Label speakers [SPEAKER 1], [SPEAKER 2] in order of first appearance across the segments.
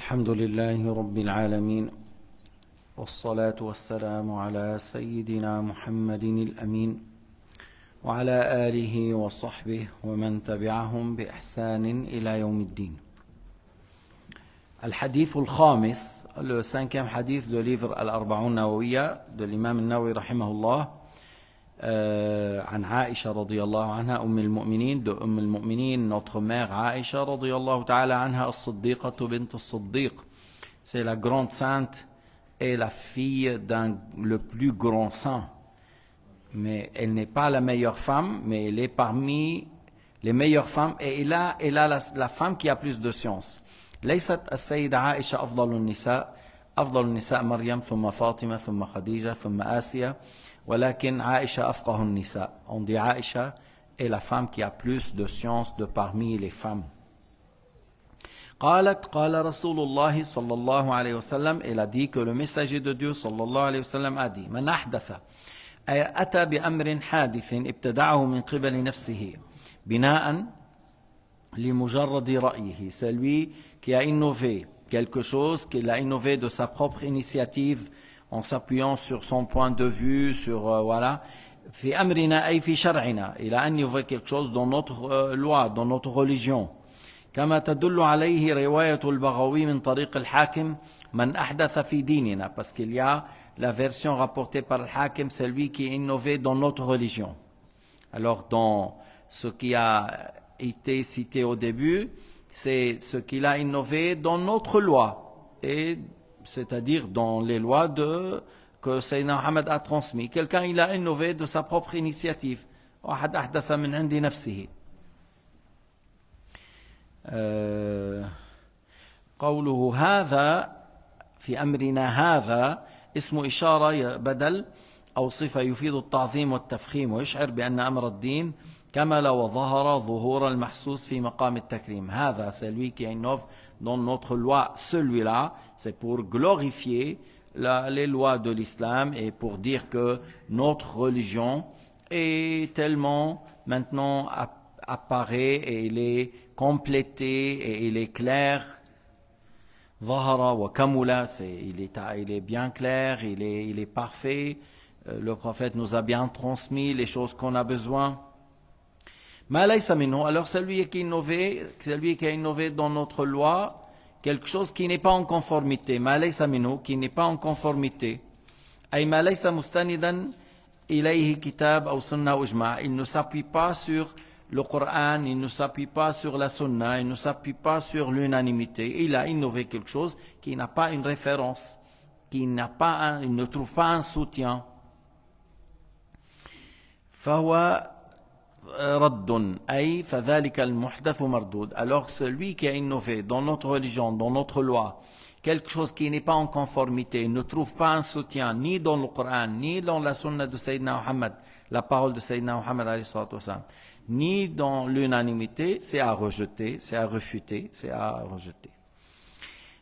[SPEAKER 1] الحمد لله رب العالمين، والصلاة والسلام على سيدنا محمد الأمين وعلى آله وصحبه ومن تبعهم بإحسان إلى يوم الدين. الحديث الخامس، le cinquième hadith de livre Al-Arba'un Nawawiyya de l'imam Nawawi rahimahullah, عن عائشة رضي الله عنها أم المؤمنين، de أم المؤمنين, notre mère Aïcha رضي الله تعالى عنها الصديقة بنت الصديق. C'est la grande sainte et la fille le plus grand saint. Mais elle n'est pas la meilleure femme, mais elle est parmi les meilleures femmes, et elle a la femme qui a plus de science. ليست السيدة عائشة أفضل النساء، أفضل النساء مريم ثم فاطمة ثم خديجة ثم آسيا، ولكن عائشة أفقه النساء. On dit Aïcha est la femme qui a plus de science de parmi les femmes. قالت قال رسول الله صلى الله عليه وسلم, elle a dit que le messager de Dieu صلى الله عليه وسلم a dit: من أحدث أي أتى بأمر حادث ابتدعه من قبل نفسه بناء لمجرد رأيه, celui qui a innové quelque chose, qu'il a innové de sa propre initiative en s'appuyant sur son point de vue, sur voilà. في أمرنا أي في شرعنا, il a innové quelque chose dans notre loi, dans notre religion. كما تدل عليه رواية البغوي من طريق الحاكم من أحدث في ديننا, parce qu'il y a la version rapportée par le Hakim, c'est lui qui a innové dans notre religion. Alors dans ce qui a été cité au début, c'est ce qu'il a innové dans notre loi, et c'est-à-dire dans les lois que Sayyidina Muhammad a transmis. Quelqu'un, il a innové de sa propre initiative. واحد أحدث من عند نفسه. قوله هذا في أمرنا هذا اسم إشارة بدل أو صفة يفيد التعظيم والتفخيم ويشعر بأن أمر الدين كمل وظهر ظهور المحسوس في مقام التكريم. هذا, c'est lui qui innove dans notre loi. Celui-là, c'est pour glorifier les lois de l'islam et pour dire que notre religion est tellement maintenant apparaît et il est complété et il est clair. Zahara wa kamula, il est bien clair, il est parfait. Le prophète nous a bien transmis les choses qu'on a besoin. Ma laysa minhu, alors celui qui a innové dans notre loi quelque chose qui n'est pas en conformité. Ma laysa minhu, qui n'est pas en conformité. Ay ma laysa mustanidan ilayhi kitab ou sunna ou ijma'. Il ne s'appuie pas sur le Coran, il ne s'appuie pas sur la sunna, il ne s'appuie pas sur l'unanimité. Il a innové quelque chose qui n'a pas une référence, il ne trouve pas un soutien. فهو رد أي فذلك المحدث مردود. Alors celui qui a innové dans notre religion, dans notre loi, quelque chose qui n'est pas en conformité, ne trouve pas un soutien ni dans le Coran, ni dans la sunna de Sayyidina Muhammad, la parole de Sayyidina Muhammad alayhi salatu wassalam, ni dans l'unanimité, c'est à rejeter, c'est à refuter, c'est à rejeter.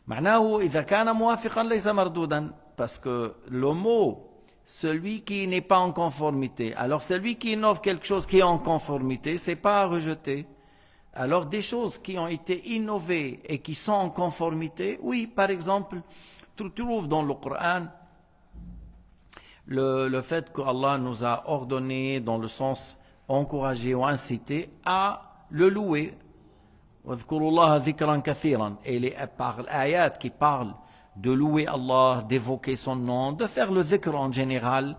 [SPEAKER 1] معناه إذا كان موافقا ليس مردودا, parce que le mot celui qui n'est pas en conformité, alors celui qui innove quelque chose qui est en conformité, c'est pas à rejeter. Alors des choses qui ont été innovées et qui sont en conformité, oui, par exemple, tu trouves dans le Coran le fait que Allah nous a ordonné dans le sens encouragé ou incité à le louer. وَاذْكُرُوا اللَّهَ ذِكْرًا كَثِيرًا. Et les ayats qui parlent de louer Allah, d'évoquer son nom, de faire le dhikr en général.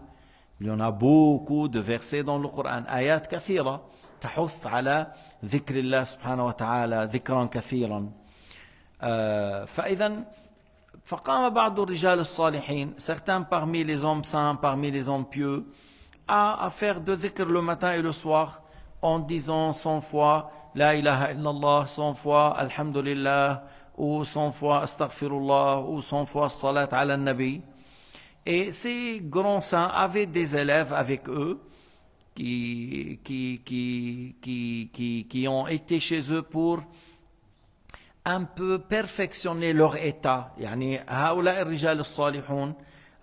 [SPEAKER 1] Il y en a beaucoup de versets dans le Coran. Ayat kathira, تحث على ذكر الله سبحانه وتعالى ذكرا كثيرا. فإذا فقام بعض الرجال الصالحين, certains parmi les hommes saints, parmi les hommes pieux, à faire de dhikr le matin et le soir en disant 100 fois La ilaha illallah, 100 fois Alhamdulillah, ou 100 fois Astaghfirullah, ou 100 fois Salat ala Nabi. Et ces grands saints avaient des élèves avec eux qui ont été chez eux pour un peu perfectionner leur état. يعني هؤلاء الرجال الصالحون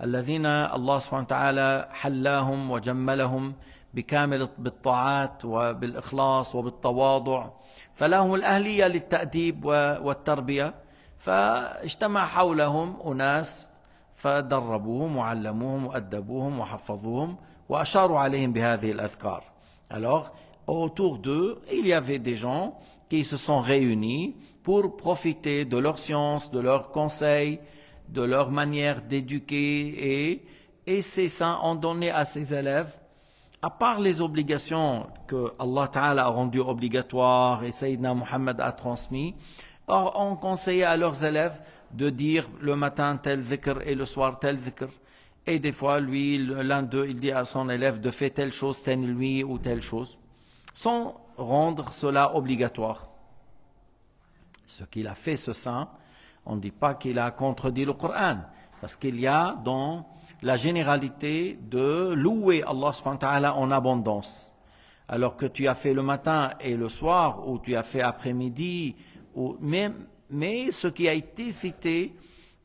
[SPEAKER 1] الذين الله سبحانه وتعالى حلاهم وجملهم بكامل بالطاعات وبالإخلاص وبالتواضع, فلهم الأهلية للتأديب والتربية. فاجتمع حولهم أناس فدربوهم وعلموهم وأدبوهم وحفظوهم وأشاروا عليهم بهذه الأذكار. Alors, autour d'eux, il y avait des gens qui se sont réunis pour profiter de leur science, de leurs conseils, de leur manière d'éduquer et ces saints ont donné à ces élèves, à part les obligations que Allah Ta'ala a rendues obligatoires et Sayyidina Muhammad a transmis, ont conseillé à leurs élèves de dire le matin tel dhikr et le soir tel dhikr. Et des fois, lui, l'un d'eux, il dit à son élève de faire telle chose, telle nuit ou telle chose, sans rendre cela obligatoire. Ce qu'il a fait, ce saint, on ne dit pas qu'il a contredit le Coran, parce qu'il y a dans la généralité de louer Allah subhanahu wa ta'ala en abondance. Alors que tu as fait le matin et le soir, ou tu as fait après-midi, mais ce qui a été cité,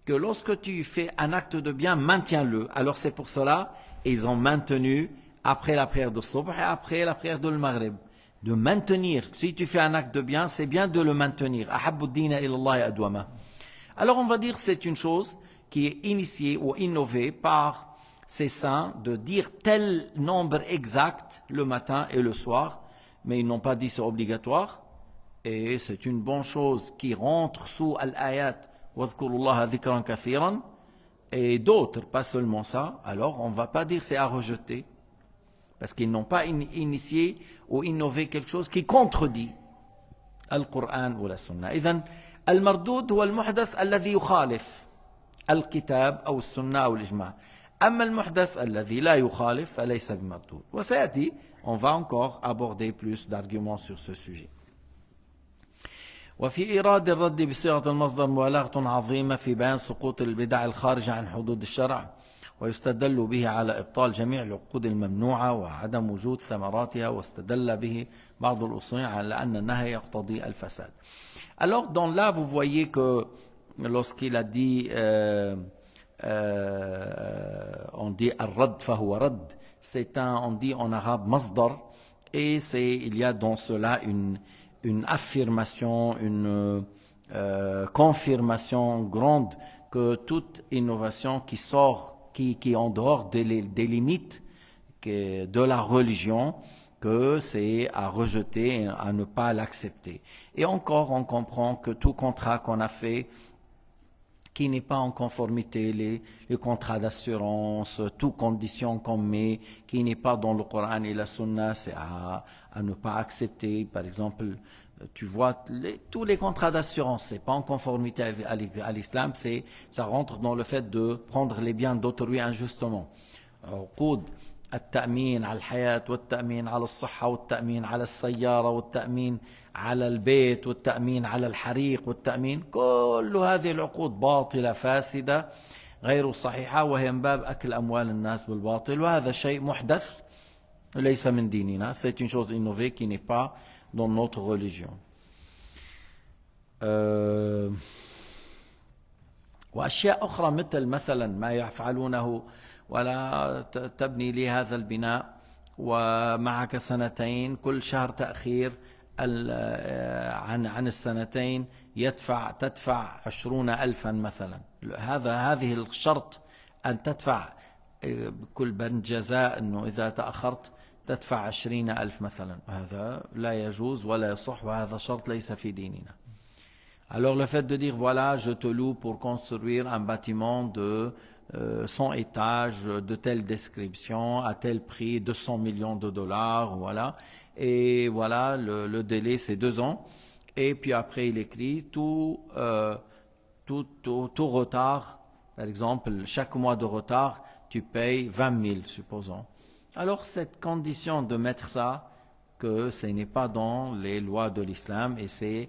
[SPEAKER 1] que lorsque tu fais un acte de bien, maintiens-le. Alors c'est pour cela, ils ont maintenu après la prière de Subh et après la prière de Maghrib. De maintenir. Si tu fais un acte de bien, c'est bien de le maintenir. Ahabbuddina ilallahi adwama. Alors on va dire c'est une chose qui est initiée ou innovée par ces saints de dire tel nombre exact le matin et le soir, mais ils n'ont pas dit c'est obligatoire. Et c'est une bonne chose qui rentre sous al-ayat wadhkurullaha dhikran kathiran et d'autres, pas seulement ça. Alors on ne va pas dire c'est à rejeter. Parce qu'ils n'ont pas initié ou innové quelque chose qui contredit القرآن ولا السنة. إذن المردود هو المحدث الذي يخالف الكتاب أو السنة أو الإجماع. أما المحدث الذي لا يخالف فليس بمردود. وسيأتي, on va encore aborder plus d'arguments sur ce sujet. وفي إيراد الرد بصيغة المصدر مبالغة عظيمة في بيان سقوط البدع الخارجة عن حدود الشرع ويستدل به على إبطال جميع العقود الممنوعة وعدم وجود ثمراتها واستدل به بعض الأصوليين على أن النهي يقتضي الفساد. Alors dans là vous voyez que lorsqu'il a dit on dit الرد فهو رد, c'est on dit en arabe masdar et il y a dans cela une affirmation, une confirmation grande que toute innovation qui sort qui est en dehors des limites de la religion, que c'est à rejeter, à ne pas l'accepter. Et encore, on comprend que tout contrat qu'on a fait, qui n'est pas en conformité, les contrats d'assurance, toute condition qu'on met, qui n'est pas dans le Coran et la Sunna, c'est à ne pas accepter. Par exemple, tu vois, tous les contrats d'assurance, c'est pas en conformité à l'islam, ça rentre dans le fait de prendre les biens d'autrui injustement. عقود التأمين على الحياة والتأمين على الصحة والتأمين على السيارة والتأمين على البيت والتأمين على الحريق والتأمين, كل هذه العقود باطلة فاسدة غير صحيحة وهي من باب أكل أموال الناس بالباطل, وهذا شيء محدث ليس من ديننا. C'est une chose innovée qui n'est pas dans notre religion. وأشياء أخرى مثلا ما يفعلونه ولا تبني لي هذا البناء ومعك سنتين, كل شهر تأخير عن السنتين تدفع 20,000 مثلا. هذه الشرط أن تدفع كل بند جزاء أنه إذا تأخرت تدفع 20,000 مثلا. هذا لا يجوز ولا يصح وهذا شرط ليس في ديننا. Alors le fait de dire voilà je te loue pour construire un bâtiment de 100 étages de telle description à tel prix, 200 millions de dollars, voilà, et voilà le délai c'est 2 ans, et puis après il écrit tout retard, par exemple chaque mois de retard tu payes 20 000 supposons. Alors cette condition de mettre ça, que ce n'est pas dans les lois de l'islam et c'est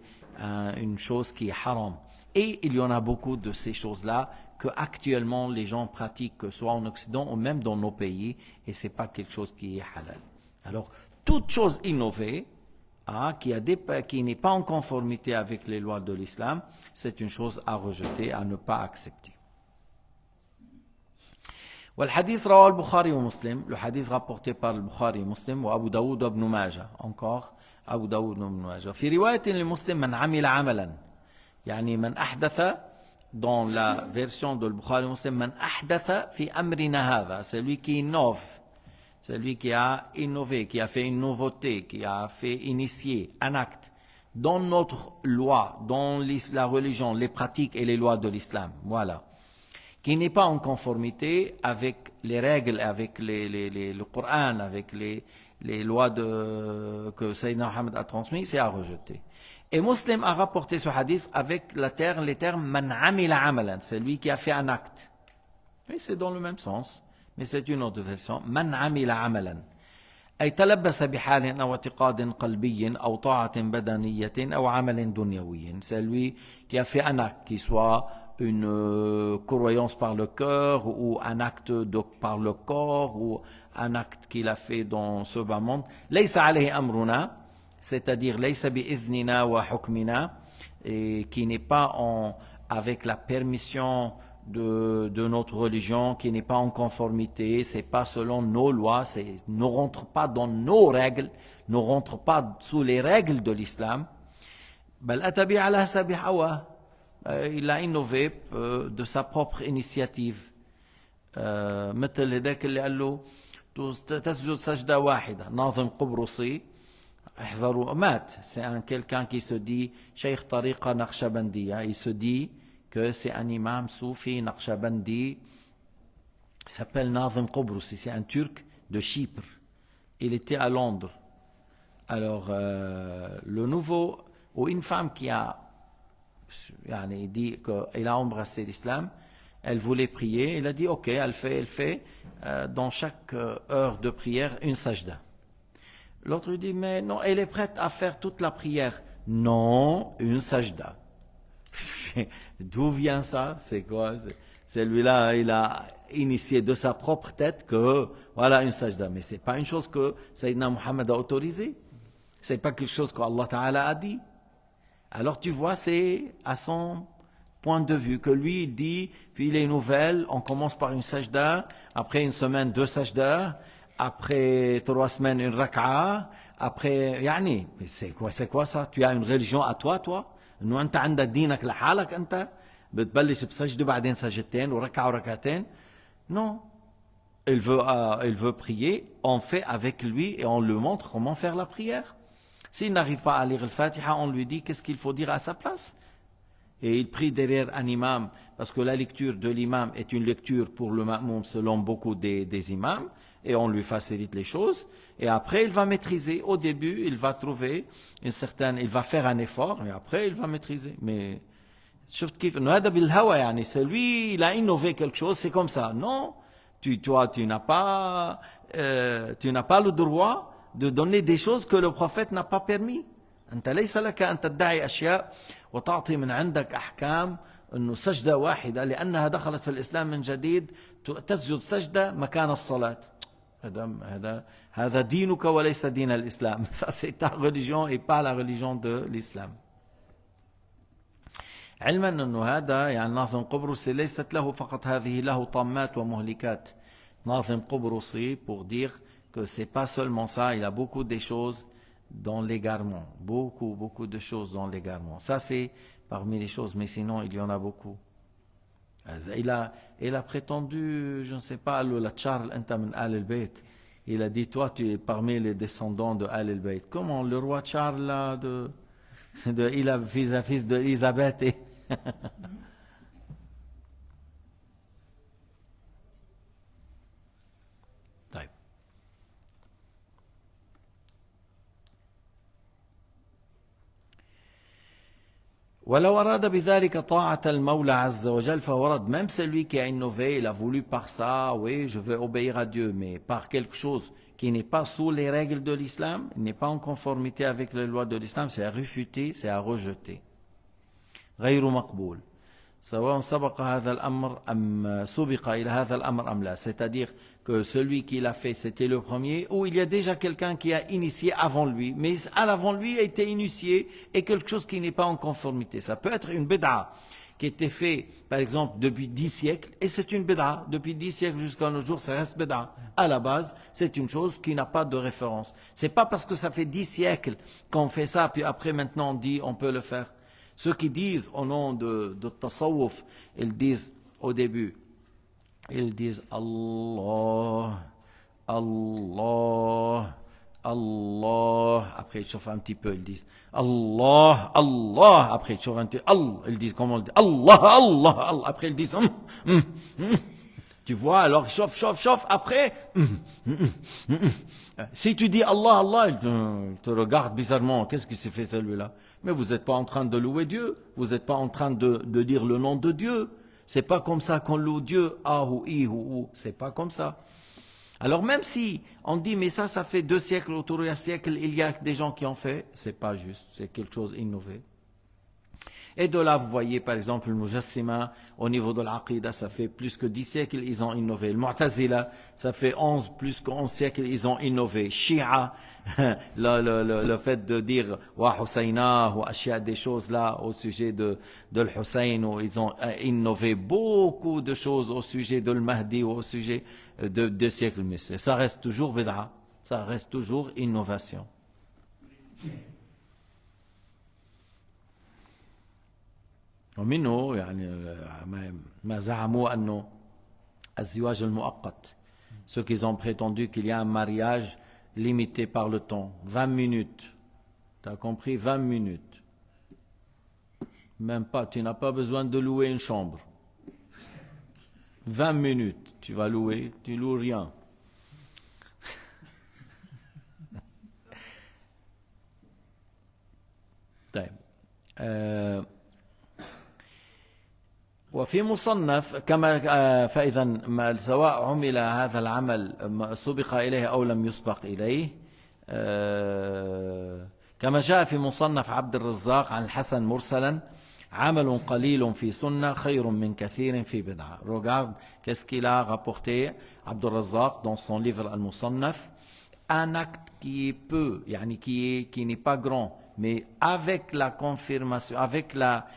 [SPEAKER 1] une chose qui est haram. Et il y en a beaucoup de ces choses-là que actuellement les gens pratiquent, soit en Occident ou même dans nos pays, et c'est pas quelque chose qui est halal. Alors toute chose innovée qui n'est pas en conformité avec les lois de l'islam, c'est une chose à rejeter, à ne pas accepter. والحديث رواه البخاري ومسلم, le hadith rapporté par le Bukhari et Muslim, وأبو داود وابن ماجه, encore أبو داود وابن ماجه. في رواية لمسلم من عمل عملا يعني من أحدث dans la version de Bukhari Muslim من أحدث في أمرنا هذا, celui qui innove, celui qui a innové, qui a fait une nouveauté, qui a fait initier un acte dans notre loi, dans la religion, les pratiques et les lois de l'islam, voilà, qui n'est pas en conformité avec les règles, avec le Coran, avec les lois que Sayyidina Mohammed a transmis, c'est à rejeter. Et Muslim a rapporté ce hadith avec les termes man amila amalan, c'est lui qui a fait un acte. Et c'est dans le même sens, mais c'est une autre version. Man amila amalan. أي تلبس بحال أو اعتقاد قلبي أو طاعة بدنية أو عمل دنيوي. C'est lui qui a fait un acte, qui soit une croyance par le cœur ou un acte par le corps ou un acte qu'il a fait dans ce bas monde. ليس عليه أمرنا, c'est-à-dire ليس بإذننا وحكمنا, et qui n'est pas avec la permission de notre religion, qui n'est pas en conformité, c'est pas selon nos lois, ne rentre pas dans nos règles, ne rentre pas sous les règles de l'islam. بل أتى به على حساب هواه. Il a innové de sa propre initiative. مثل هذاك اللي قال له تسجد سجدة واحدة, ناظم قبرصي, احذروا, مات. C'est quelqu'un qui se dit Cheikh Tariqa Naqshbandiya, il se dit que c'est un imam soufi Naqshbandi, il s'appelle Nazim Qobroussi, c'est un Turc de Chypre. Il était à Londres. Alors, le nouveau, ou une femme qui a dit qu'elle a embrassé l'islam, elle voulait prier, elle a dit ok, elle fait dans chaque heure de prière une sajda. L'autre lui dit mais non, elle est prête à faire toute la prière. Non, une sajda. D'où vient ça? C'est quoi? Celui-là, il a initié de sa propre tête que voilà une sajda. Mais c'est pas une chose que Sayyidina Muhammad a autorisé. C'est pas quelque chose qu'Allah Ta'ala a dit. Alors tu vois, c'est à son point de vue que lui il dit, puis il est nouvelle, on commence par une sajda, après une semaine 2 sajda, après 3 semaines une raka'a, après يعني c'est quoi ça? Tu as une religion à toi? انه انت عندك دينك لحالك, انت بتبلش بسجده بعدين سجدتين وركعه وركعتين. Non, il veut prier, on fait avec lui et on lui montre comment faire la prière. S'il n'arrive pas à lire le Fatiha, on lui dit qu'est-ce qu'il faut dire à sa place. Et il prie derrière un imam, parce que la lecture de l'imam est une lecture pour le ma'moum selon beaucoup des imams, et on lui facilite les choses. Et après, il va maîtriser. Au début, il va trouver il va faire un effort, et après, il va maîtriser. Mais, c'est lui, il a innové quelque chose, c'est comme ça. Non, toi, tu n'as pas le droit de donner des choses que le prophète n'a pas permis. أنت ليس لك أن تدعي أشياء وتعطي من عندك أحكام أنه سجدة واحدة لأنها دخلت في الإسلام من جديد تسجد سجدة مكان الصلاة. هذا دينك وليس دين الإسلام. Ça c'est ta religion et pas la religion de l'islam. علما أنه هذا يعني ناظم قبرصي ليست له فقط هذه, له طامات ومهلكات. ناظم قبرصي pour dire que c'est pas seulement ça, il a beaucoup de choses dans l'égarement, beaucoup de choses dans l'égarement. Ça c'est parmi les choses, mais sinon il y en a beaucoup. Il a prétendu, je ne sais pas, la Charles anta min Al al-Bayt. Il a dit toi tu es parmi les descendants de Al al-Bayt. Comment le roi Charles là fils d'Élisabeth et ولو أراد بذلك طاعة المولى عز وجل فورد. Même celui qui a innové, il a voulu par ça, oui, je veux obéir à Dieu, mais par quelque chose qui n'est pas sous les règles de l'islam, n'est pas en conformité avec les lois de l'islam, c'est à refuter, c'est à rejeter. غير مقبول. سواء سبق هذا الأمر أم سبق إلى هذا الأمر أم لا. C'est-à-dire que celui qui l'a fait, c'était le premier, ou il y a déjà quelqu'un qui a initié avant lui, mais avant lui a été initié et quelque chose qui n'est pas en conformité. Ça peut être une bid'a qui était fait, par exemple, depuis 10 siècles, et c'est une bid'a. Depuis 10 siècles jusqu'à nos jours, ça reste bid'a. À la base, c'est une chose qui n'a pas de référence. C'est pas parce que ça fait 10 siècles qu'on fait ça, puis après maintenant on dit on peut le faire. Ceux qui disent au nom de Tasawwuf, ils disent au début, ils disent Allah, Allah, Allah. Après ils chauffent un petit peu, ils disent Allah, Allah. Après ils chauffent un petit peu, Allah. Ils disent comment on dit Allah, Allah, Allah. Après ils disent hum. Tu vois, alors chauffe. Après, si tu dis Allah, Allah, il te regarde bizarrement. Qu'est-ce qui s'est fait celui-là? Mais vous n'êtes pas en train de louer Dieu. Vous n'êtes pas en train de dire le nom de Dieu. C'est pas comme ça qu'on loue Dieu. Ah ou i ou. C'est pas comme ça. Alors même si on dit mais ça fait 2 siècles, autour d'un siècle, il y a des gens qui ont fait, c'est pas juste. C'est quelque chose innové. Et de là, vous voyez, par exemple, le Mujassima, au niveau de l'Aqidah, ça fait plus que 10 siècles, ils ont innové. Le Mu'tazila, ça fait plus que 11 siècles, ils ont innové. Shia, le fait de dire, wa Husayna, ou Ashia, des choses là, au sujet de l'Hussein, où ils ont innové beaucoup de choses au sujet de l'Mahdi, ou au sujet de 2 siècles. Mais ça reste toujours bid'a, ça reste toujours innovation. ومنه يعني ما زعموا أنه الزواج المؤقت. Ceux qui ont prétendu qu'il y a un mariage limité par le temps. 20 minutes. Tu as compris? 20 minutes. Même pas, tu n'as pas besoin de louer une chambre. 20 minutes, tu vas louer, tu loues rien. طيب. وفي مصنف كما فإذا سواء عمل هذا العمل سبق إليه أو لم يسبق إليه كما جاء في مصنف عبد الرزاق عن الحسن مرسلا عمل قليل في سنة خير من كثير في بدعة. Regarde qu'est-ce qu'il a rapporté Abd al-Razzaq dans son livre Al-Musannaf. Un acte qui est peu, yani qui n'est pas grand, mais avec la confirmation, avec la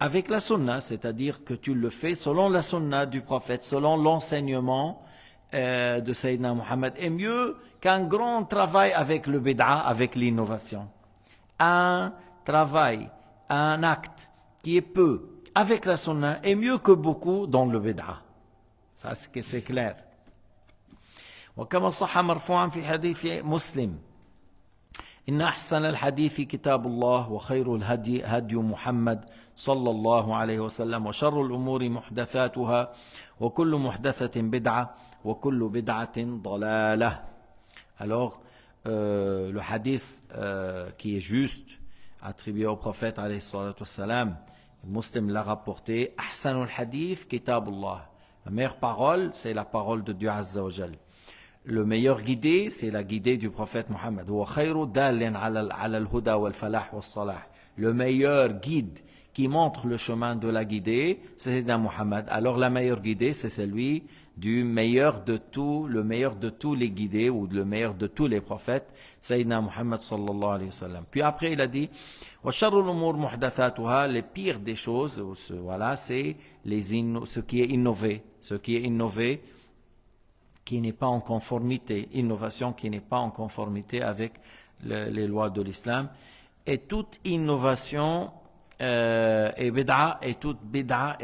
[SPEAKER 1] avec la sunna, c'est-à-dire que tu le fais selon la sunna du prophète, selon l'enseignement de Sayyidina Muhammad, est mieux qu'un grand travail avec le bid'a, avec l'innovation. Un travail, un acte qui est peu avec la sunna est mieux que beaucoup dans le bid'a. Ça, c'est clair. وكما صح مرفوعا في حديث مسلم إن أحسن الحديث كتاب الله وخير الهدي هدي محمد صلى الله عليه وسلم وشر الأمور محدثاتها وكل محدثة بدعة وكل بدعة ضلالة. Alors, le hadith qui est juste, attribué au prophète alayhi salatu wassalam, Muslim l'a rapporté, أحسن الحديث كتاب الله. La meilleure parole, c'est la parole de Dieu Azza wa Jal. Le meilleur guidé, c'est la guidée du prophète Mohammed. Le meilleur guide qui montre le chemin de la guidée, c'est Sayyidina Muhammad. Alors la meilleure guidée, c'est celui du meilleur de tous, le meilleur de tous les guidés ou le meilleur de tous les prophètes, Sayyidina Muhammad sallallahu alayhi wa sallam. Puis après, il a dit, les pires des choses, voilà, c'est ce qui est innové, qui n'est pas en conformité, innovation qui n'est pas en conformité avec les lois de l'islam. Et toute innovation est bid'a, et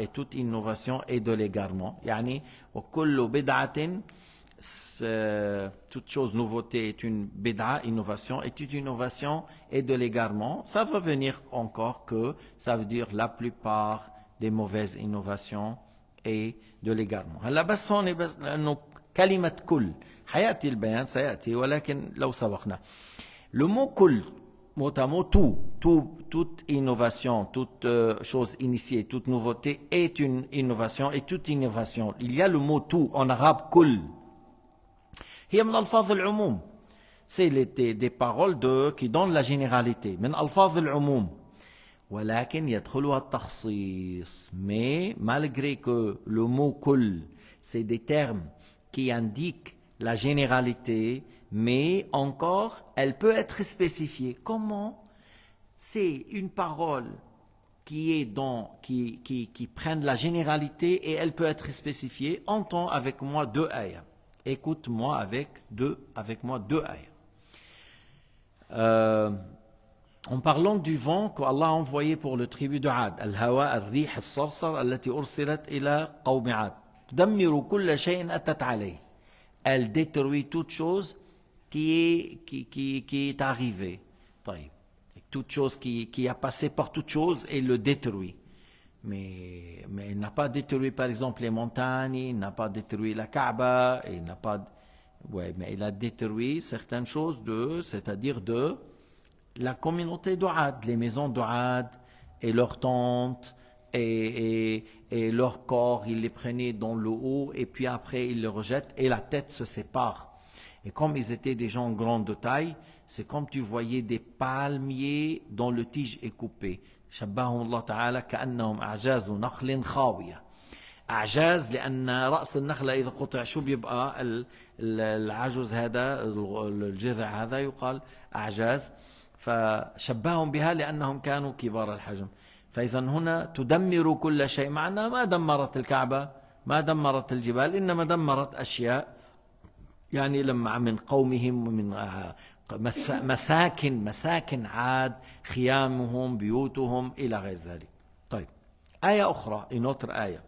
[SPEAKER 1] toute innovation est de l'égarement. Yani, وكل بدعة, toute chose nouveauté est une bid'a, innovation, et toute innovation est de l'égarement. Ça va venir encore que, ça veut dire la plupart des mauvaises innovations est de l'égarement. هلا بس هون لأنه كلمة كل حياتي البيان سيأتي ولكن لو سبقنا le mot كل mot à mot toute innovation, toute chose initiée, toute nouveauté est une innovation et toute innovation. Il y a le mot tout en arabe كل هي من ألفاظ العموم, c'est des paroles qui donnent la généralité من ألفاظ العموم ولكن يدخلها التخصيص. Mais malgré que le mot كل c'est des termes qui indique la généralité, mais encore, elle peut être spécifiée. Comment? C'est une parole qui prenne la généralité et elle peut être spécifiée. Entends avec moi 2 ayats. Écoute-moi avec moi deux ayats. En parlant du vent qu'Allah a envoyé pour le tribu de Ad, Al-Hawa al-Rih al-Sarsar التي أرسلت إلى قوم عاد تدمر كل شيء أتت عليه. Elle détruit toute chose qui est arrivée. طيب. Toute chose qui a passé par toute chose, elle le détruit. Mais il n'a pas détruit par exemple les montagnes, il n'a pas détruit la Kaaba, il n'a pas... Ouais, mais il a détruit certaines choses c'est-à-dire de la communauté d'Ouad, les maisons d'Ouad et leurs tentes et leurs corps, il les prenait dans le haut et puis après il les rejette et la tête se sépare. Et comme ils étaient des gens grands de taille, c'est comme tu voyais des palmiers dont le tige est coupé. شبههم الله تعالى كأنهم أعجاز نخل خاوية. أعجاز لأن رأس النخلة إذا قطع شو بيبقى العجز هذا الجذع هذا يقال أعجاز. فشبههم بها لأنهم كانوا كبار الحجم. فإذا هنا تدمر كل شيء معنا ما دمرت الكعبة ما دمرت الجبال إنما دمرت أشياء يعني لما من قومهم ومن مساكن عاد خيامهم بيوتهم إلى غير ذلك. طيب آية أخرى une autre آية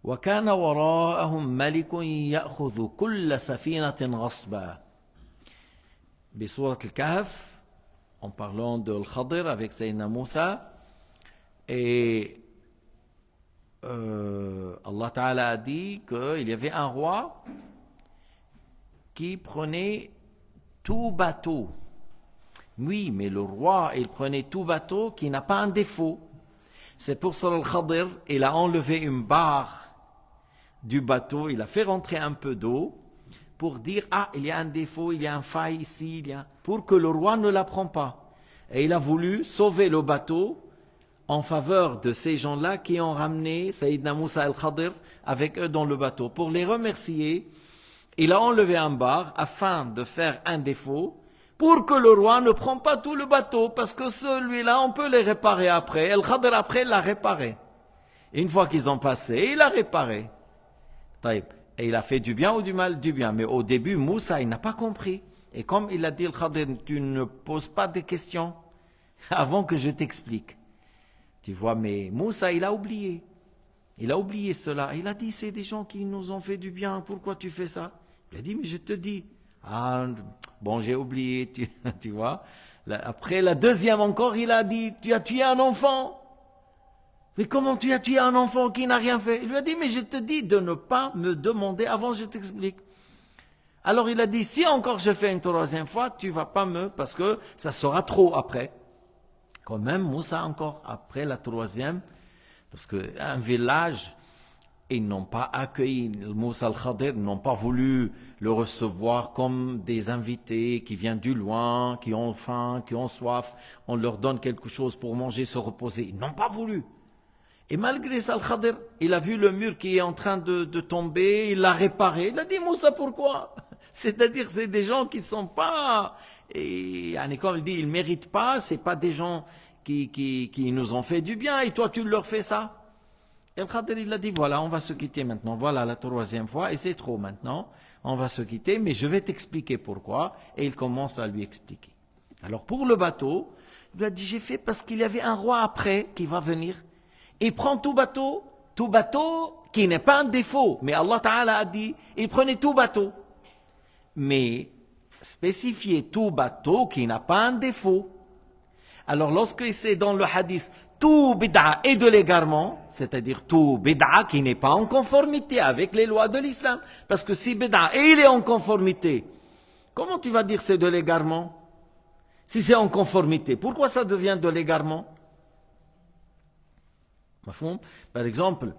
[SPEAKER 1] وكان وراءهم ملك يأخذ كل سفينة غصبا. بسورة الكهف en parlant de Al-Khadir avec Sayyidina Moussa et Allah Ta'ala a dit qu'il y avait un roi qui prenait tout bateau. Oui, mais le roi, il prenait tout bateau qui n'a pas un défaut. C'est pour cela Al-Khadir, il a enlevé une barre du bateau, il a fait rentrer un peu d'eau pour dire, ah, il y a un défaut, il y a un faille ici, pour que le roi ne la prenne pas. Et il a voulu sauver le bateau en faveur de ces gens-là qui ont ramené Sayyidina Moussa al-Khadir avec eux dans le bateau. Pour les remercier, il a enlevé un bar afin de faire un défaut pour que le roi ne prenne pas tout le bateau parce que celui-là, on peut les réparer après. Al-Khadir après l'a réparé. Et une fois qu'ils ont passé, il a réparé. Et il a fait du bien ou du mal? Du bien. Mais au début, Moussa, il n'a pas compris. Et comme il a dit Al-Khadir, tu ne poses pas de questions avant que je t'explique. Tu vois, mais Moussa, il a oublié. Il a oublié cela. Il a dit, c'est des gens qui nous ont fait du bien. Pourquoi tu fais ça? Il a dit, mais je te dis. Ah, bon, j'ai oublié, tu vois. Après, la deuxième encore, il a dit, tu as tué un enfant. Mais comment tu as tué un enfant qui n'a rien fait? Il lui a dit, mais je te dis de ne pas me demander avant, je t'explique. Alors il a dit, si encore je fais une troisième fois, tu vas pas parce que ça sera trop après. Quand même, Moussa encore, après la troisième, parce qu'un village, ils n'ont pas accueilli Moussa al-Khadir, ils n'ont pas voulu le recevoir comme des invités qui viennent du loin, qui ont faim, qui ont soif, on leur donne quelque chose pour manger, se reposer. Ils n'ont pas voulu. Et malgré ça, al-Khadir, il a vu le mur qui est en train de tomber, il l'a réparé. Il a dit, Moussa, pourquoi? C'est-à-dire, c'est des gens qui ne sont pas... Et comme il dit, ils ne méritent pas, ce pas des gens qui nous ont fait du bien, et toi tu leur fais ça. Et Al-Khadir il a dit, voilà, on va se quitter maintenant, voilà la troisième fois, et c'est trop maintenant, on va se quitter, mais je vais t'expliquer pourquoi, et il commence à lui expliquer. Alors pour le bateau, il lui a dit, j'ai fait parce qu'il y avait un roi après qui va venir, il prend tout bateau qui n'est pas un défaut, mais Allah Ta'ala a dit, il prenait tout bateau, mais spécifier tout bateau qui n'a pas un défaut. Alors lorsque c'est dans le hadith tout bid'a et de l'égarement, c'est-à-dire tout bid'a qui n'est pas en conformité avec les lois de l'islam, parce que si bid'a et il est en conformité, comment tu vas dire c'est de l'égarement? Si c'est en conformité, pourquoi ça devient de l'égarement? Par exemple,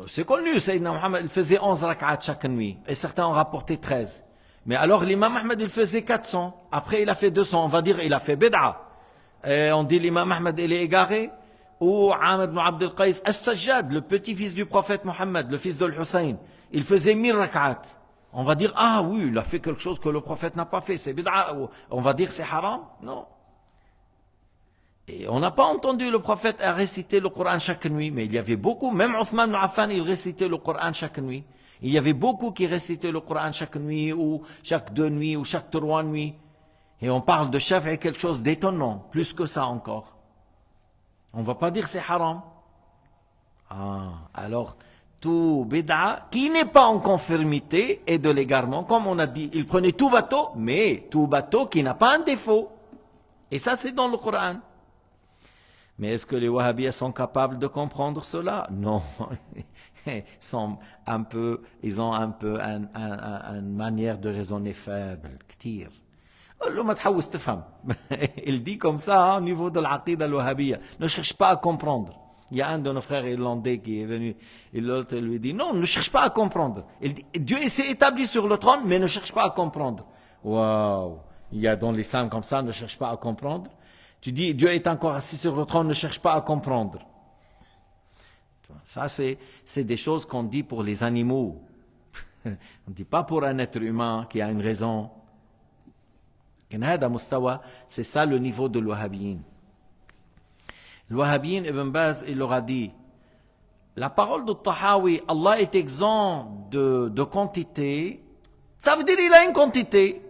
[SPEAKER 1] c'est connu, Sayyidina Muhammad il faisait 11 rak'at chaque nuit, et certains ont rapporté 13. Mais alors l'imam Ahmed il faisait 400, après il a fait 200, on va dire il a fait bid'a. Et on dit l'imam Ahmed il est égaré, ou Amr ibn Abd al-Qais as-Sajjad, le petit-fils du prophète Mohammed, le fils de l'Hussein, il faisait 1000 rak'at. On va dire, ah oui, il a fait quelque chose que le prophète n'a pas fait, c'est bid'a. On va dire c'est haram? Non. Et on n'a pas entendu le prophète réciter le Coran chaque nuit, mais il y avait beaucoup, même Othman ibn Affan, il récitait le Coran chaque nuit. Il y avait beaucoup qui récitaient le Coran chaque nuit, ou chaque 2 nuits, ou chaque 3 nuits. Et on parle de Shafi'i quelque chose d'étonnant, plus que ça encore. On ne va pas dire c'est haram. Alors, tout bid'a qui n'est pas en conformité est de l'égarement. Comme on a dit, il prenait tout bateau, mais tout bateau qui n'a pas un défaut. Et ça, c'est dans le Coran. Mais est-ce que les wahhabis sont capables de comprendre cela? Non. Ils ont un peu une manière de raisonner faible. كتير. ما تحوس تفهم. Il dit comme ça au niveau de l'aqida al-wahhabiyya. Ne cherche pas à comprendre. Il y a un de nos frères irlandais qui est venu, et l'autre lui dit, non, ne cherche pas à comprendre. Il dit, Dieu s'est établi sur le trône, mais ne cherche pas à comprendre. Waouh! Il y a dans l'islam comme ça, ne cherche pas à comprendre. Tu dis, Dieu est encore assis sur le trône, ne cherche pas à comprendre. Ça, c'est des choses qu'on dit pour les animaux. On ne dit pas pour un être humain qui a une raison. C'est ça le niveau de l'wahhabiyyin. Le wahhabiyyin, Ibn Baz, il leur a dit, la parole de Tahawi, Allah est exempt de quantité, ça veut dire qu'il a une quantité,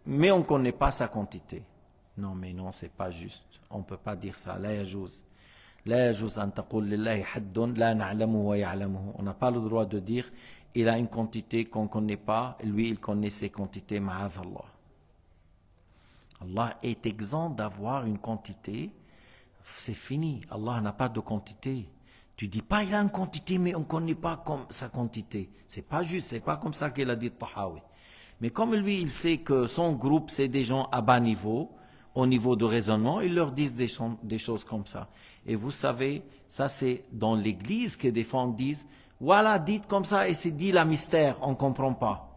[SPEAKER 1] mais on ne connaît pas sa quantité. Non, mais non, c'est pas juste. On ne peut pas dire ça. La yajouz. La yajouz an taqul lillahi haddun la na'lamuhu wa ya'lamuhu. On n'a pas le droit de dire, il a une quantité qu'on ne connaît pas, lui, il connaît ses quantités, ma'adallah. Allah est exempt d'avoir une quantité. C'est fini. Allah n'a pas de quantité. Tu dis pas il a une quantité, mais on ne connaît pas comme sa quantité. C'est pas juste, c'est pas comme ça qu'il a dit Tahawi. Mais comme lui, il sait que son groupe, c'est des gens à bas niveau, au niveau de raisonnement, ils leur disent des choses comme ça. Et vous savez, ça c'est dans l'église que des fois on disent, voilà, dites comme ça et c'est dit la mystère, on ne comprend pas.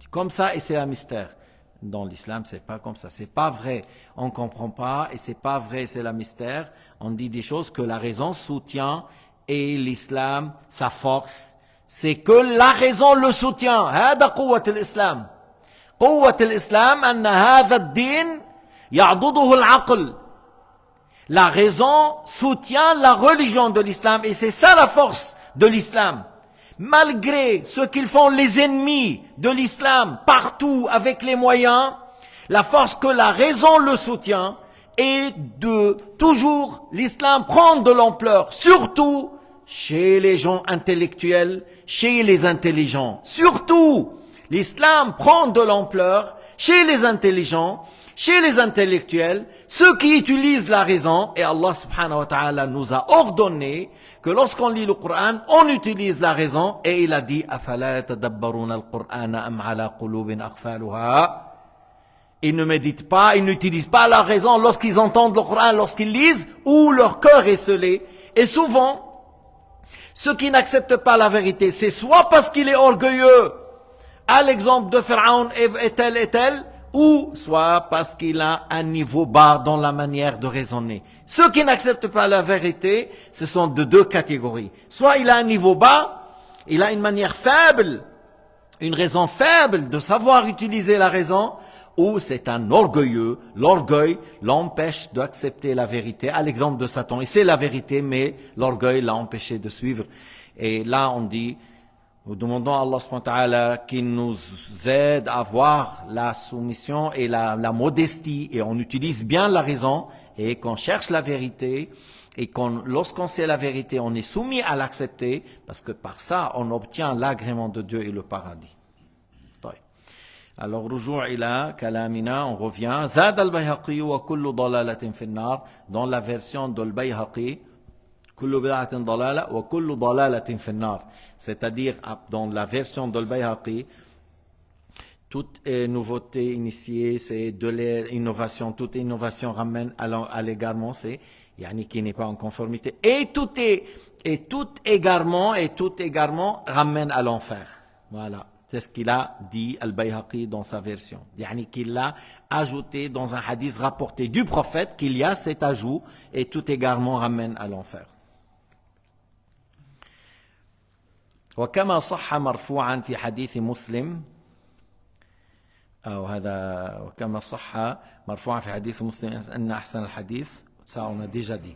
[SPEAKER 1] Comme ça et c'est la mystère. Dans l'islam, c'est pas comme ça. C'est pas vrai. On comprend pas et c'est pas vrai, c'est la mystère. On dit des choses que la raison soutient et l'islam, sa force, c'est que la raison le soutient. هذا قوة الإسلام. قوة الإسلام أن هذا الدين يعضده العقل. La raison soutient la religion de l'islam et c'est ça la force de l'islam. Malgré ce qu'ils font les ennemis de l'islam partout avec les moyens, la force que la raison le soutient est de toujours l'islam prendre de l'ampleur, surtout chez les gens intellectuels, chez les intelligents. Surtout, l'islam prend de l'ampleur chez les intelligents, chez les intellectuels, ceux qui utilisent la raison, et Allah subhanahu wa ta'ala nous a ordonné que lorsqu'on lit le Coran, on utilise la raison, et il a dit, أَفَلَا يَتَدَبَّرُونَ الْقُرْآنَ أَمْ عَلَى قُلُوبٍ أَقْفَالُهَا. Ils ne méditent pas, ils n'utilisent pas la raison lorsqu'ils entendent le Coran, lorsqu'ils lisent, ou leur cœur est scellé. Et souvent, ceux qui n'acceptent pas la vérité, c'est soit parce qu'il est orgueilleux, à l'exemple de Pharaon et tel, ou soit parce qu'il a un niveau bas dans la manière de raisonner. Ceux qui n'acceptent pas la vérité, ce sont de deux catégories. Soit il a un niveau bas, il a une manière faible, une raison faible de savoir utiliser la raison, ou c'est un orgueilleux. L'orgueil l'empêche d'accepter la vérité, à l'exemple de Satan. Et c'est la vérité, mais l'orgueil l'a empêché de suivre. Et là, on dit, nous demandons à Allah subhanahu wa ta'ala qu'il nous aide à avoir la soumission et la modestie, et on utilise bien la raison, et qu'on cherche la vérité, et lorsqu'on sait la vérité, on est soumis à l'accepter, parce que par ça, on obtient l'agrément de Dieu et le paradis. Alors, رجوع إلى كلامنا, on revient. زاد البيهقي وكل ضلالة في النار. Dans la version de Al-Bayhaqi, كل بدعة ضلالة وكل ضلالة في النار. C'est-à-dire, dans la version de Al-Bayhaqi, toute nouveauté initiée, c'est de l'innovation. Toute innovation ramène à l'égarement, c'est yani qui n'est pas en conformité. Et tout égarement ramène à l'enfer. Voilà. C'est ce qu'il a dit Al-Bayhaqi dans sa version. Yani qu'il l'a ajouté dans un hadith rapporté du prophète qu'il y a cet ajout et tout égarement ramène à l'enfer. وكما صح مرفوعا في حديث مسلم وكما صح مرفوعا في حديث مسلم أن أحسن الحديث ça on a déjà dit.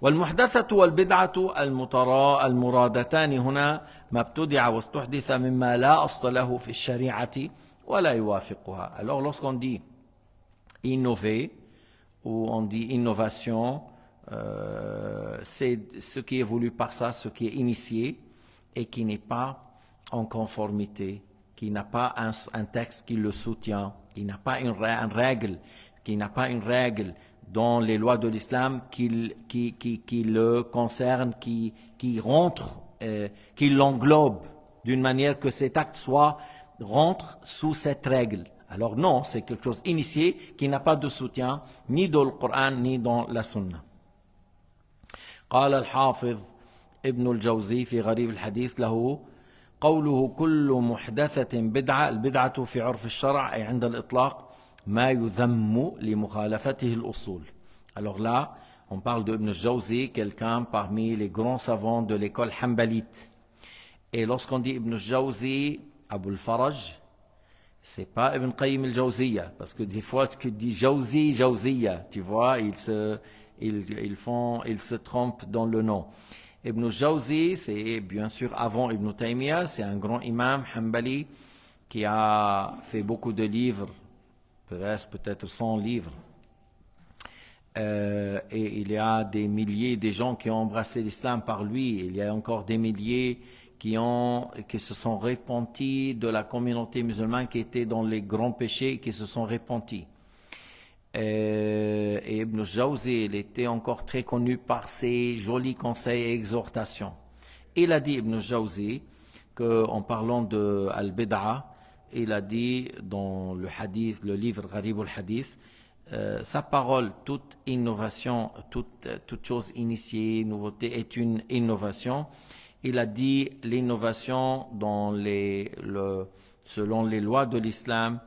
[SPEAKER 1] والمحدثة والبدعة المرادتان هنا ما ابتدع واستحدث مما لا أصل له في الشريعة ولا يوافقها. Alors lorsqu'on dit innover, ou on dit innovation, c'est ce qui est voulu par ça, ce qui est initié et qui n'est pas en conformité, qui n'a pas un texte qui le soutient, qui n'a pas une règle, dans les lois de l'islam qui le concerne, qui rentre, qui l'englobe d'une manière que cet acte rentre sous cette règle. Alors non, c'est quelque chose initié qui n'a pas de soutien ni dans le Coran ni dans la Sunna. قال الحافظ ابن الجوزي في غريب الحديث له قوله كل محدثة بدعة. البدعة في عرف الشرع أي عند الإطلاق ما يذم لمخالفته الأصول. Alors là, on parle de Ibn al-Jawzi, quelqu'un parmi les grands savants de l'école hanbalite. Et lorsqu'on dit Ibn al-Jawzi, Abu al-Faraj, c'est pas Ibn Qayyim al-Jawziyya, parce que des fois tu dis Jawzi, Jawziyya, tu vois, ils se trompent dans le nom. Ibn al-Jawzi, c'est bien sûr avant Ibn Taymiyyah, c'est un grand imam hanbali qui a fait beaucoup de livres, peut-être 100 livres. Et il y a des milliers de gens qui ont embrassé l'islam par lui. Il y a encore des milliers qui se sont repentis de la communauté musulmane qui était dans les grands péchés, qui se sont repentis. Et Ibn Jawzi, il était encore très connu par ses jolis conseils et exhortations. Il a dit, Ibn Jawzi, qu'en parlant de Al-Bid'a, il a dit dans le hadith, le livre Gharib al-Hadith, sa parole, toute innovation, toute chose initiée, nouveauté est une innovation. Il a dit l'innovation selon les lois de l'islam,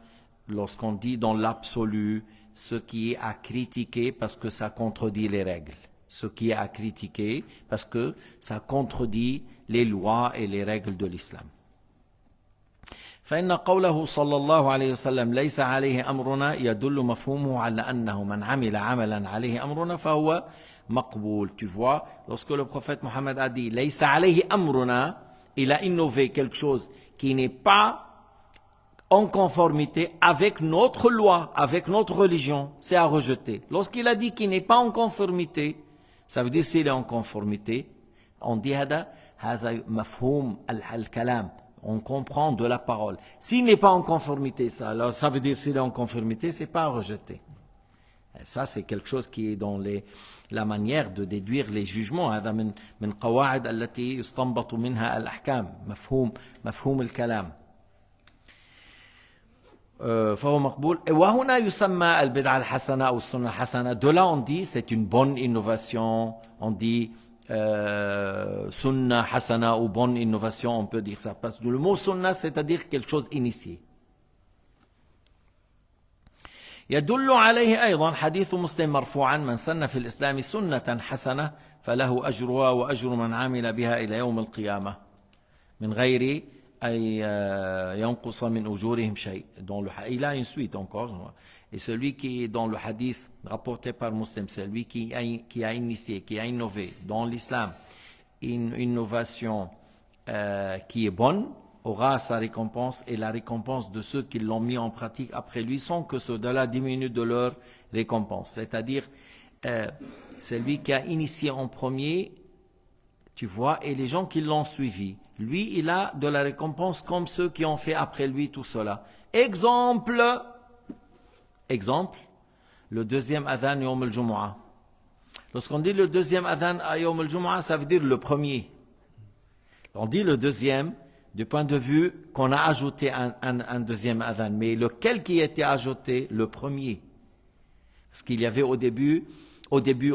[SPEAKER 1] lorsqu'on dit dans l'absolu, ce qui est à critiquer parce que ça contredit les règles. Ce qui est à critiquer parce que ça contredit les lois et les règles de l'islam. فإن قوله صلى الله عليه وسلم ليس عليه أمرنا يدل مفهومه على أنه من عمل عملا عليه أمرنا فهو مقبول. Tu vois, lorsque le prophète Mohammed a dit ليس عليه أمرنا, il a innové quelque chose qui n'est pas en conformité avec notre loi, avec notre religion, c'est à rejeter. Lorsqu'il a dit qu'il n'est pas en conformité, ça veut dire s'il est en conformité, on dit هذا مفهوم الكلام. On comprend de la parole. S'il n'est pas en conformité, alors ça veut dire s'il est en conformité, c'est pas à rejeter. Et ça, c'est quelque chose qui est dans la manière de déduire les jugements. هذا من قواعد التي يستنبط منها الأحكام. مفهوم الكلام. فهو مقبول. وهنا يسمى البدعة الحسنة أو السنة الحسنة. De là, on dit c'est une bonne innovation. On dit sunna hasana ou bonne innovation, on peut dire ça. Parce que le mot sunna, c'est-à-dire quelque chose initié. يدل عليه أيضا حديث مسلم مرفوعا من سن في الإسلام سنة حسنة فله أجرها وأجر من عمل بها إلى يوم القيامة من غير أن ينقص من أجورهم شيء. Il a une suite encore. Et celui qui est dans le hadith rapporté par Muslim, celui qui a initié, qui a innové dans l'islam, une innovation qui est bonne, aura sa récompense et la récompense de ceux qui l'ont mis en pratique après lui sans que cela diminue de leur récompense. C'est-à-dire, celui qui a initié en premier, tu vois, et les gens qui l'ont suivi. Lui, il a de la récompense comme ceux qui ont fait après lui tout cela. Exemple, le deuxième adhan Yawm al-Jumu'ah. Lorsqu'on dit le deuxième adhan à Yawm al-Jumu'ah, ça veut dire le premier. On dit le deuxième du point de vue qu'on a ajouté un deuxième adhan. Mais lequel qui était ajouté? Le premier. Parce qu'il y avait au début,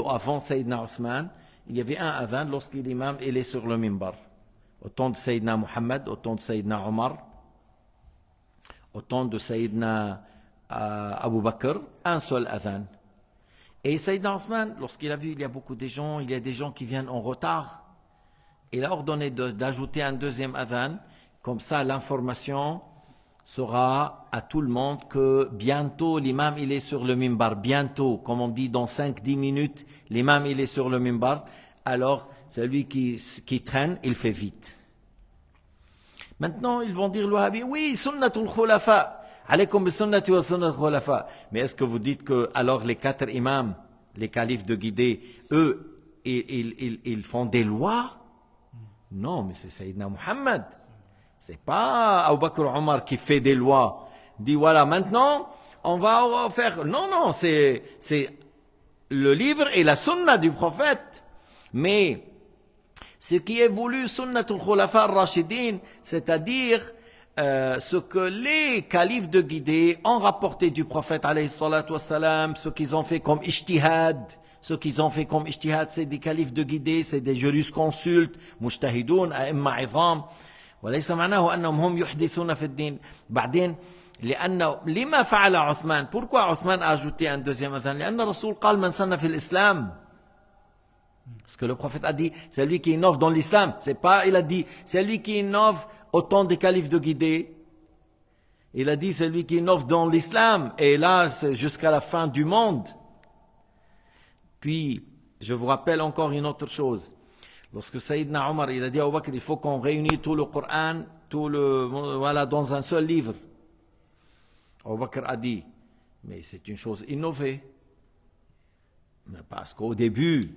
[SPEAKER 1] avant Sayyidina Othman, il y avait un adhan lorsque l'imam est sur le minbar. Au temps de Sayyidina Muhammad, au temps de Sayyidina Omar, au temps de Sayyidina Abu Bakr, un seul adhan. Et Sayyidina Othman, lorsqu'il a vu il y a beaucoup de gens, il y a des gens qui viennent en retard, il a ordonné d'ajouter un deuxième adhan, comme ça l'information sera à tout le monde que bientôt l'imam il est sur le minbar, bientôt, comme on dit dans 5-10 minutes, l'imam il est sur le minbar, alors celui qui traîne, il fait vite. Maintenant, ils vont dire le Wahhabi, oui, sunnatul khulafa, Alaykum bi sunnati wa sunnat khulafa. Mais est-ce que vous dites que alors les 4 imams, les califes de guidés, eux, ils font des lois? Non, mais c'est Sayyidina Muhammad. C'est pas Abu Bakr Omar qui fait des lois. Dit voilà, maintenant, on va faire... Non, c'est le livre et la sunna du prophète. Mais ce qui est voulu, sunnatul khulafa ar-rashidin, c'est-à-dire ce que les califes de guidés ont rapporté du prophète alayhi salatu wassalam, ce qu'ils ont fait comme ijtihad. Ceux qu'ils ont fait comme ijtihad, c'est des califes de guidés, c'est des jurisconsultes, mujtahidoun, a'imma 'idham. وليس معناه أنهم هم يحدثون في الدين. بعدين لما فعل عثمان? Pourquoi Othman a ajouté un deuxième adhan? لأن الرسول قال من سن في الإسلام. Parce que le prophète a dit, c'est lui qui innove dans l'islam. C'est pas, il a dit, c'est lui qui innove au temps des califes de guidés. Il a dit, c'est lui qui innove dans l'islam. Et là, c'est jusqu'à la fin du monde. Puis, je vous rappelle encore une autre chose. Lorsque Sayyidina Omar, il a dit à Abu Bakr, il faut qu'on réunisse tout le Coran, voilà, dans un seul livre. Abu Bakr a dit, mais c'est une chose innovée. Mais parce qu'au début,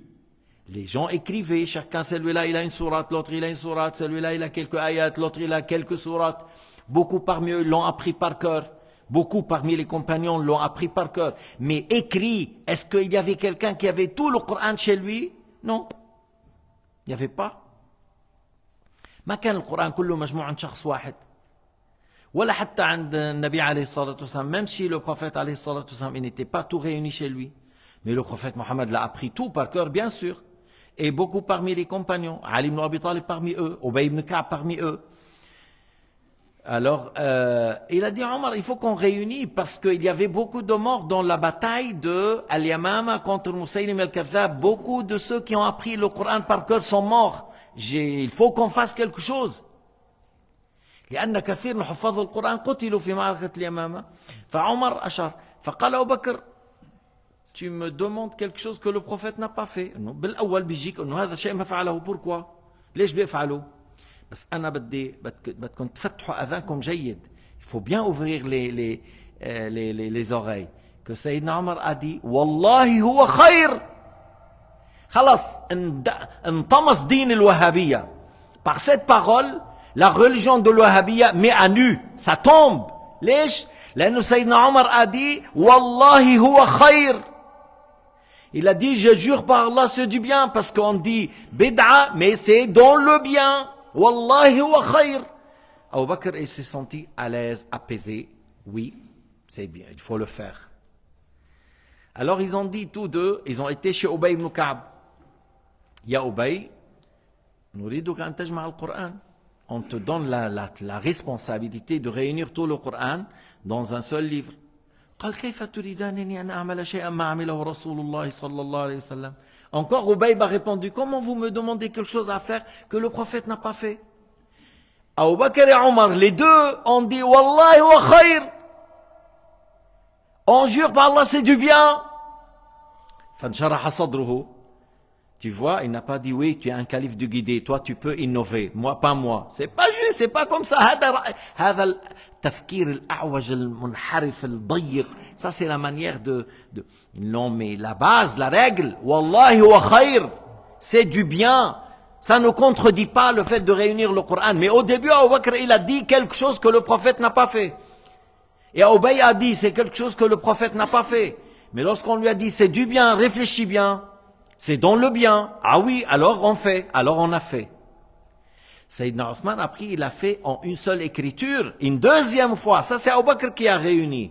[SPEAKER 1] les gens écrivaient, chacun, celui-là il a une sourate, l'autre il a une sourate, celui-là il a quelques ayats, l'autre il a quelques sourates. Beaucoup parmi eux l'ont appris par cœur. Beaucoup parmi les compagnons l'ont appris par cœur. Mais écrit, est-ce qu'il y avait quelqu'un qui avait tout le Coran chez lui? Non. Il n'y avait pas. ما كان القرآن كله مجموع عند شخص واحد. ولا حتى عند النبي عليه الصلاة والسلام. Même si le prophète عليه الصلاة والسلام, il n'était pas tout réuni chez lui. Mais le prophète Mohammed l'a appris tout par cœur, bien sûr. Et beaucoup parmi les compagnons. Ali ibn Abi Talib parmi eux. Ubay ibn Ka'b parmi eux. Alors, il a dit à Omar, il faut qu'on réunisse parce qu'il y avait beaucoup de morts dans la bataille de Al-Yamama contre Musaylim al-Kadhab. Beaucoup de ceux qui ont appris le Coran par cœur sont morts. Il faut qu'on fasse quelque chose. لأن كثير من حفاظ القرآن قتلوا في معركة اليمامة. فعمر أشار. فقال أبو بكر, tu me demandes quelque chose que le prophète n'a pas fait. بالأول بيجيك إنه هذا شيء ما فعله. Pourquoi? ليش بيفعلوا؟ بس أنا بدكم تفتحوا أذانكم جيد. Il faut bien ouvrir les oreilles. Que Sayyidina Omar a dit, والله هو خير. خلاص انطمس دين الوهابية. Par cette parole, la religion de l'Wahhabiyya met à nu. Ça tombe. ليش؟ لأنه سيدنا عمر a dit, والله هو خير. Il a dit, je jure par Allah, c'est du bien. Parce qu'on dit bid'a, mais c'est dans le bien. Wallahi huwa khayr. Abu Bakr, il s'est senti à l'aise, apaisé. Oui, c'est bien, il faut le faire. Alors ils ont dit tous deux, ils ont été chez Ubay ibn Ka'b. Ya Ubay, نريدك أن تجمع القرآن. On te donne la responsabilité de réunir tout le Coran dans un seul livre. قال كيف تريدانني أن أعمل شيئا ما عمله رسول الله صلى الله عليه وسلم. Encore Ubay a répondu, comment vous me demandez quelque chose à faire que le prophète n'a pas fait? Abu Bakr et Omar, les deux ont dit, Wallahi wa khayr. On jure par Allah, c'est du bien. فانشرح صدره. Tu vois, il n'a pas dit, oui, tu es un calife du guidé, toi tu peux innover, moi pas moi. C'est pas juste, c'est pas comme ça. هذا التفكير الأعوج المنحرف الضيق. Ça c'est la manière de... Non mais la base, la règle, Wallahi wa khayr, c'est du bien. Ça ne contredit pas le fait de réunir le Coran. Mais au début, Abu Bakr, il a dit quelque chose que le prophète n'a pas fait. Et Ubay a dit, c'est quelque chose que le prophète n'a pas fait. Mais lorsqu'on lui a dit, c'est du bien, réfléchis bien. C'est dans le bien. Ah oui, alors on fait, alors on a fait. Sayyidina Othman, après, il a fait en une seule écriture, une deuxième fois. Ça, c'est Abu Bakr qui a réuni.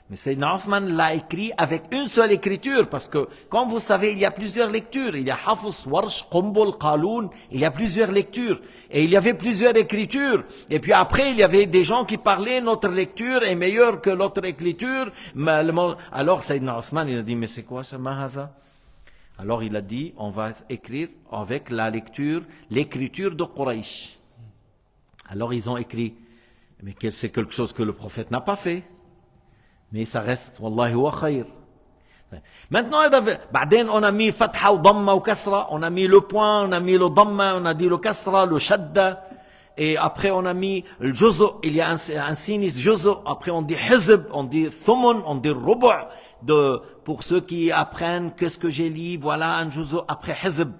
[SPEAKER 1] Mais Sayyidina Othman l'a écrit avec une seule écriture, parce que, comme vous savez, il y a plusieurs lectures. Il y a Hafs, Warsh, Qumbul, Qaloun, il y a plusieurs lectures. Et il y avait plusieurs écritures. Et puis après, il y avait des gens qui parlaient, notre lecture est meilleure que l'autre écriture. Alors Sayyidina Othman, il a dit, mais c'est quoi ça, Mahaza? Alors il a dit, on va écrire avec la lecture, l'écriture de Quraysh. Alors ils ont écrit, mais c'est quelque chose que le prophète n'a pas fait. Mais ça reste, Wallahi wa khayr. Maintenant, بعدين on a mis fatha ou damma ou kasra, on a mis le point, on a mis le damma, on a dit le kasra, le shadda. Et après, on a mis le juzu, il y a un sinistre juzu. Après, on dit hizb, on dit thumun, on dit rubu'. Pour ceux qui apprennent qu'est-ce que j'ai lu, voilà un juzu après hizb.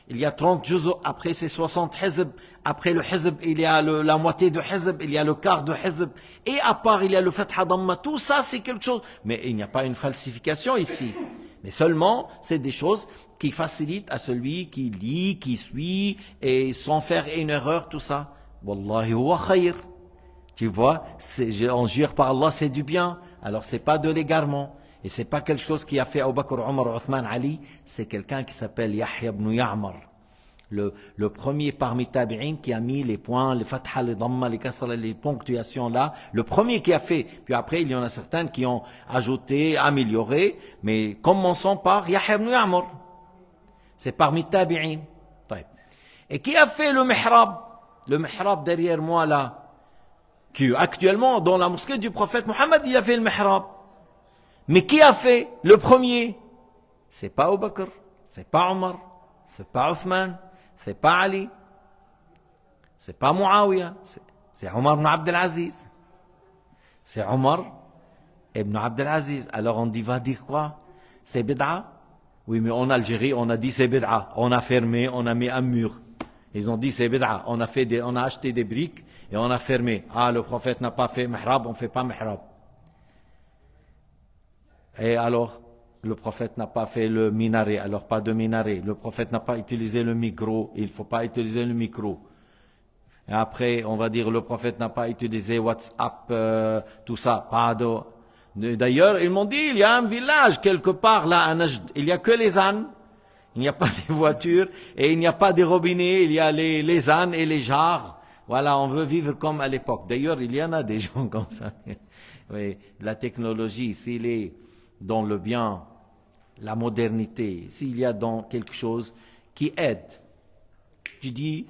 [SPEAKER 1] Il y a 30 juzu, après c'est 60 hizb. Après le hizb, il y a la moitié de hizb, il y a le quart de hizb. Et à part, il y a le fatha damma. Tout ça, c'est quelque chose. Mais il n'y a pas une falsification ici. Mais seulement, c'est des choses qui facilitent à celui qui lit, qui suit, et sans faire une erreur, tout ça. Wallahi huwa khayr. Tu vois, on jure par Allah, c'est du bien. Alors c'est pas de l'égarement. Et c'est pas quelque chose qui a fait Abu Bakr, Omar, Uthman, Ali. C'est quelqu'un qui s'appelle Yahya ibn Ya'mar. Le premier parmi tabi'in qui a mis les points, les fatha, les damma, les kasra, les ponctuations là. Le premier qui a fait. Puis après, il y en a certaines qui ont ajouté, amélioré. Mais commençons par Yahya ibn Ya'mar. C'est parmi tabi'in. Et qui a fait le mihrab? Le mihrab derrière moi là. Qui actuellement, dans la mosquée du prophète Mohammed, il a fait le mihrab. Mais qui a fait le premier? C'est pas Abu Bakr, c'est pas Omar, c'est pas Uthman, c'est pas Ali, c'est pas Muawiyah, c'est Omar ibn Abdel Aziz. C'est Omar ibn Abdel Aziz. Alors on dit, va dire quoi? C'est bid'a? Oui, mais en Algérie, on a dit c'est bid'a. On a fermé, on a mis un mur. Ils ont dit c'est bid'a. On a acheté des briques et on a fermé. Ah, le prophète n'a pas fait mihrab, on fait pas mihrab. Et alors, le prophète n'a pas fait le minaret, alors pas de minaret. Le prophète n'a pas utilisé le micro, il ne faut pas utiliser le micro. Et après, on va dire le prophète n'a pas utilisé WhatsApp, tout ça, pas de... D'ailleurs, ils m'ont dit, il y a un village quelque part là à Najd, il n'y a que les ânes, il n'y a pas de voitures et il n'y a pas de robinets, il y a les ânes et les jarres. Voilà, on veut vivre comme à l'époque. D'ailleurs, il y en a des gens comme ça. Oui, la technologie, s'il est dans le bien, la modernité, s'il y a dans quelque chose qui aide. Tu dis,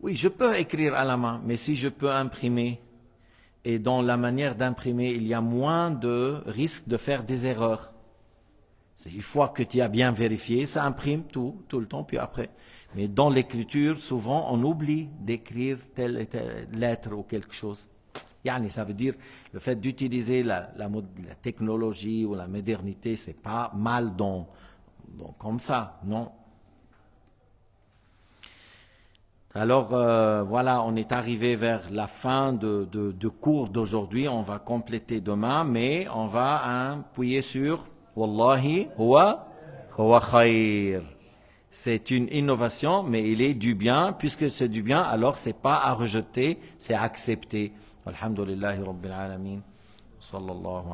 [SPEAKER 1] oui, je peux écrire à la main, mais si je peux imprimer, et dans la manière d'imprimer, il y a moins de risque de faire des erreurs. C'est une fois que tu as bien vérifié, ça imprime tout le temps, puis après. Mais dans l'écriture, souvent, on oublie d'écrire telle et telle lettre ou quelque chose. Yani, ça veut dire, le fait d'utiliser la technologie ou la modernité, c'est pas mal comme ça, non. Alors, voilà, on est arrivé vers la fin de cours d'aujourd'hui. On va compléter demain, mais on va appuyer sur Wallahi huwa khayr. C'est une innovation, mais il est du bien. Puisque c'est du bien, alors c'est pas à rejeter, c'est à accepter. Alhamdulillahi Rabbil Alamin. Sallallahu